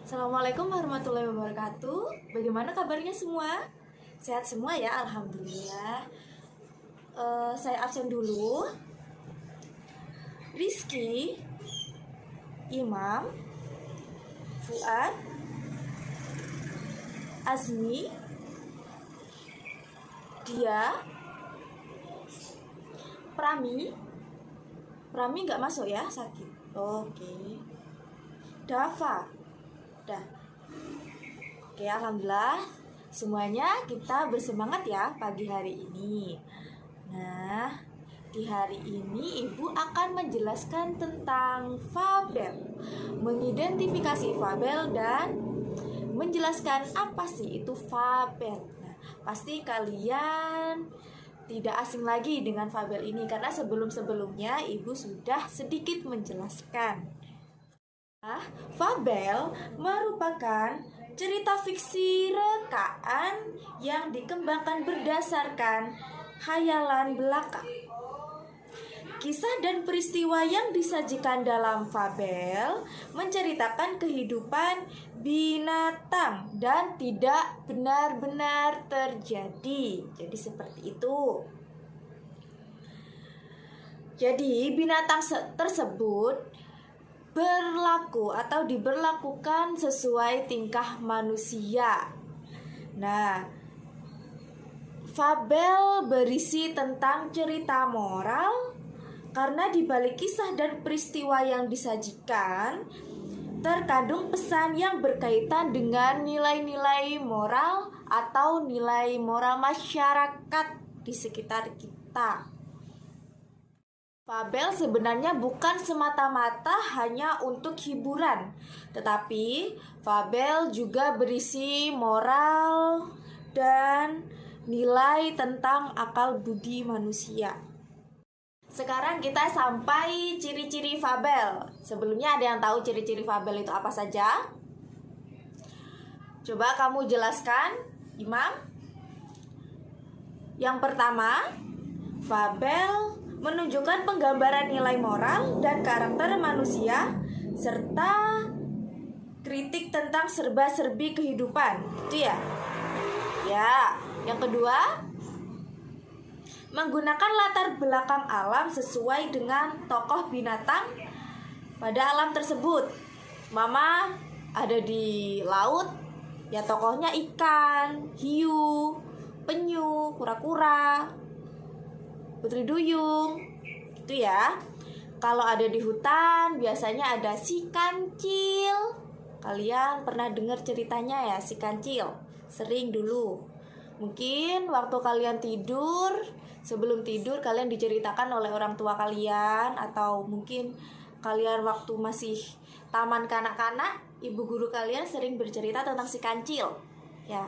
Assalamualaikum warahmatullahi wabarakatuh. Bagaimana kabarnya semua? Sehat semua ya, alhamdulillah. Saya absen dulu. Rizky, Imam, Fuad, Azmi, Dia, Prami nggak masuk ya, sakit. Oke. Dava, dah. Oke, alhamdulillah semuanya kita bersemangat ya pagi hari ini. Nah, di hari ini Ibu akan menjelaskan tentang fabel, mengidentifikasi fabel dan menjelaskan apa sih itu fabel. Nah, pasti kalian tidak asing lagi dengan fabel ini karena sebelum-sebelumnya Ibu sudah sedikit menjelaskan. Nah, fabel merupakan cerita fiksi rekaan yang dikembangkan berdasarkan khayalan belaka. Kisah dan peristiwa yang disajikan dalam fabel menceritakan kehidupan binatang dan tidak benar-benar terjadi. Jadi seperti itu. Jadi binatang tersebut berlaku atau diberlakukan sesuai tingkah manusia. Nah, fabel berisi tentang cerita moral karena di balik kisah dan peristiwa yang disajikan terkandung pesan yang berkaitan dengan nilai-nilai moral atau nilai moral masyarakat di sekitar kita. Fabel sebenarnya bukan semata-mata hanya untuk hiburan, tetapi fabel juga berisi moral dan nilai tentang akal budi manusia. Sekarang kita sampai ciri-ciri fabel. Sebelumnya ada yang tahu ciri-ciri fabel itu apa saja? Coba kamu jelaskan, Imam. Yang pertama, fabel menunjukkan penggambaran nilai moral dan karakter manusia serta kritik tentang serba-serbi kehidupan. Itu ya? Ya. Yang kedua, menggunakan latar belakang alam sesuai dengan tokoh binatang pada alam tersebut. Mama ada di laut, ya tokohnya ikan, hiu, penyu, kura-kura, putri duyung, gitu ya. Kalau ada di hutan, biasanya ada si kancil. Kalian pernah dengar ceritanya ya, si kancil? Sering dulu. Mungkin waktu kalian tidur, sebelum tidur kalian diceritakan oleh orang tua kalian, atau mungkin kalian waktu masih taman kanak-kanak, ibu guru kalian sering bercerita tentang si kancil, ya.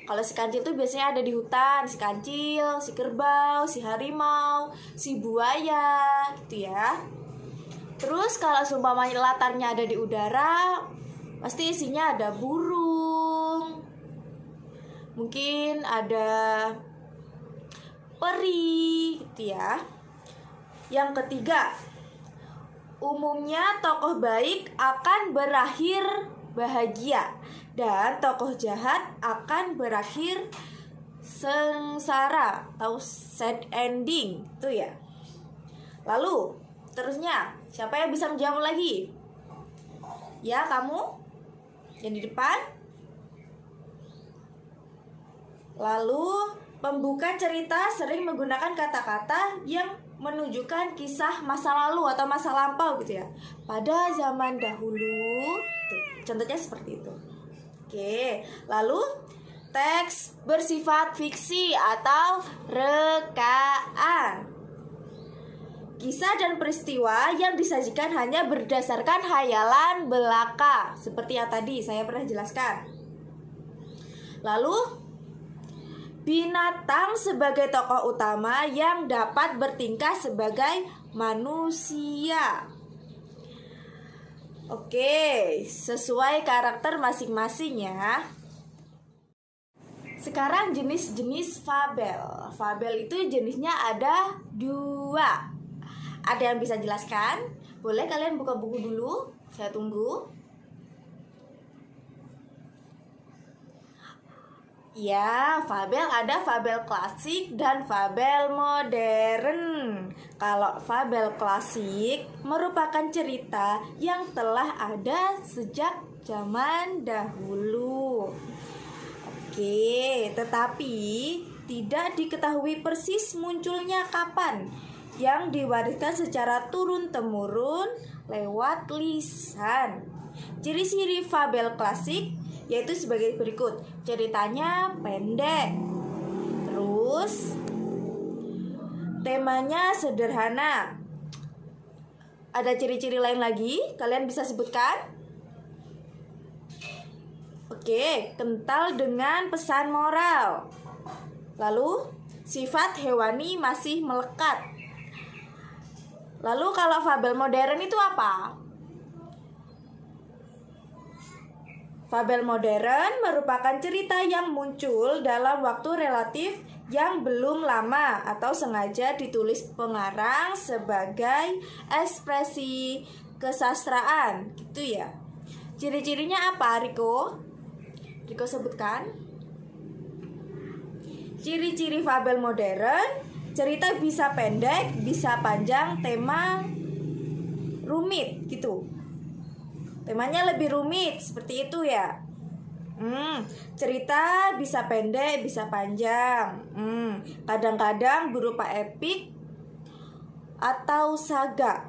Kalau si kancil itu biasanya ada di hutan, si kancil, si kerbau, si harimau, si buaya, gitu ya. Terus kalau seumpamanya latarnya ada di udara, pasti isinya ada burung, mungkin ada peri, gitu ya. Yang ketiga, umumnya tokoh baik akan berakhir bahagia dan tokoh jahat akan berakhir sengsara atau sad ending, itu ya. Lalu terusnya, siapa yang bisa menjawab lagi? Ya, kamu yang di depan. Lalu pembuka cerita sering menggunakan kata-kata yang menunjukkan kisah masa lalu atau masa lampau, gitu ya. Pada zaman dahulu, tuh, contohnya seperti itu. Oke, lalu teks bersifat fiksi atau rekaan. Kisah dan peristiwa yang disajikan hanya berdasarkan khayalan belaka, seperti yang tadi saya pernah jelaskan. Lalu binatang sebagai tokoh utama yang dapat bertingkah sebagai manusia. Oke, sesuai karakter masing-masing ya. Sekarang jenis-jenis fabel. Fabel itu jenisnya ada 2. Ada yang bisa jelaskan? Boleh kalian buka buku dulu, saya tunggu. Ya, fabel ada fabel klasik dan fabel modern. Kalau fabel klasik merupakan cerita yang telah ada sejak zaman dahulu. Oke, tetapi tidak diketahui persis munculnya kapan, yang diwariskan secara turun-temurun lewat lisan. Ciri-ciri fabel klasik yaitu sebagai berikut. Ceritanya pendek, terus temanya sederhana. Ada ciri-ciri lain lagi? Kalian bisa sebutkan? Oke, kental dengan pesan moral. Lalu, sifat hewani masih melekat. Lalu kalau fabel modern itu apa? Fabel modern merupakan cerita yang muncul dalam waktu relatif yang belum lama atau sengaja ditulis pengarang sebagai ekspresi kesastraan, gitu ya. Ciri-cirinya apa, Riko? Riko sebutkan. Ciri-ciri fabel modern, cerita bisa pendek, bisa panjang, tema rumit, gitu. Temanya lebih rumit, seperti itu ya. Cerita bisa pendek, bisa panjang. Kadang-kadang berupa epik atau saga.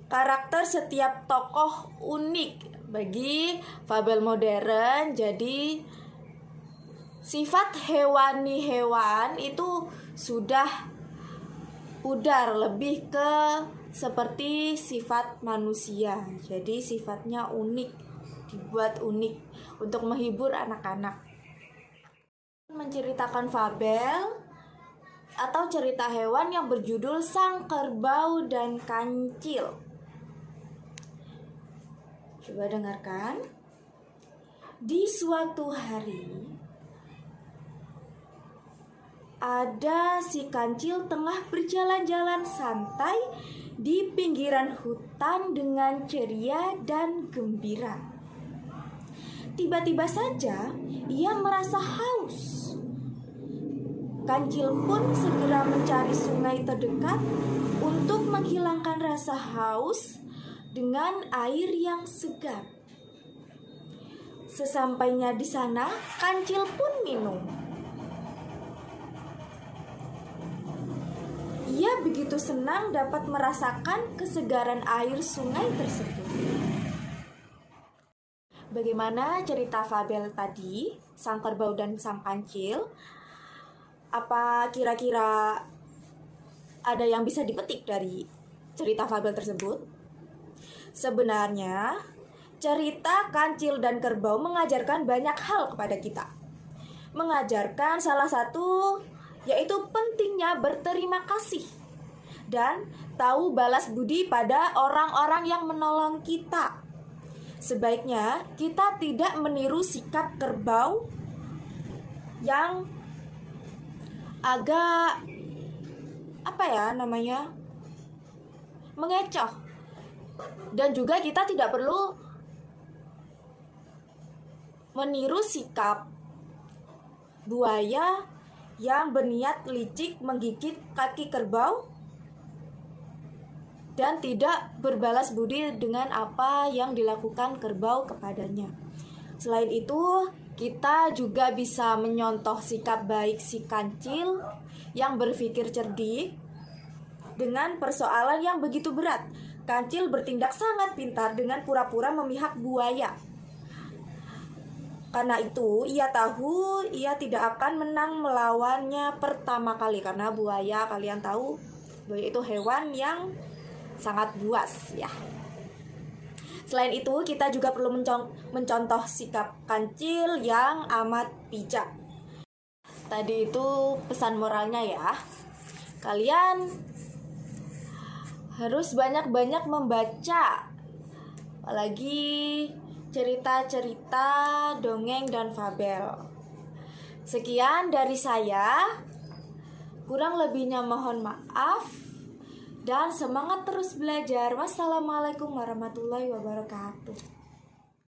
Karakter setiap tokoh unik bagi fabel modern. Jadi sifat hewani-hewan itu sudah pudar, lebih ke seperti sifat manusia. Jadi sifatnya unik, dibuat unik untuk menghibur anak-anak. Menceritakan fabel atau cerita hewan yang berjudul Sang Kerbau dan Kancil. Coba dengarkan. Di suatu hari, ada si kancil tengah berjalan-jalan santai di pinggiran hutan dengan ceria dan gembira. Tiba-tiba saja ia merasa haus. Kancil pun segera mencari sungai terdekat untuk menghilangkan rasa haus dengan air yang segar. Sesampainya di sana, kancil pun minum. Ia begitu senang dapat merasakan kesegaran air sungai tersebut. Bagaimana cerita fabel tadi, Sang Kerbau dan Sang Kancil? Apa kira-kira ada yang bisa dipetik dari cerita fabel tersebut? Sebenarnya, cerita Kancil dan Kerbau mengajarkan banyak hal kepada kita. Mengajarkan salah satu yaitu pentingnya berterima kasih dan tahu balas budi pada orang-orang yang menolong kita. Sebaiknya kita tidak meniru sikap kerbau yang agak mengecoh. Dan juga kita tidak perlu meniru sikap buaya yang berniat licik menggigit kaki kerbau dan tidak berbalas budi dengan apa yang dilakukan kerbau kepadanya. Selain itu, kita juga bisa menyontoh sikap baik si kancil yang berpikir cerdik dengan persoalan yang begitu berat. Kancil bertindak sangat pintar dengan pura-pura memihak buaya. Karena itu, ia tahu ia tidak akan menang melawannya pertama kali. Karena buaya, kalian tahu, buaya itu hewan yang sangat buas ya. Selain itu, kita juga perlu mencontoh sikap kancil yang amat bijak. Tadi itu pesan moralnya ya. Kalian harus banyak-banyak membaca, apalagi cerita-cerita, dongeng, dan fabel. Sekian dari saya. Kurang lebihnya mohon maaf. Dan semangat terus belajar. Wassalamualaikum warahmatullahi wabarakatuh.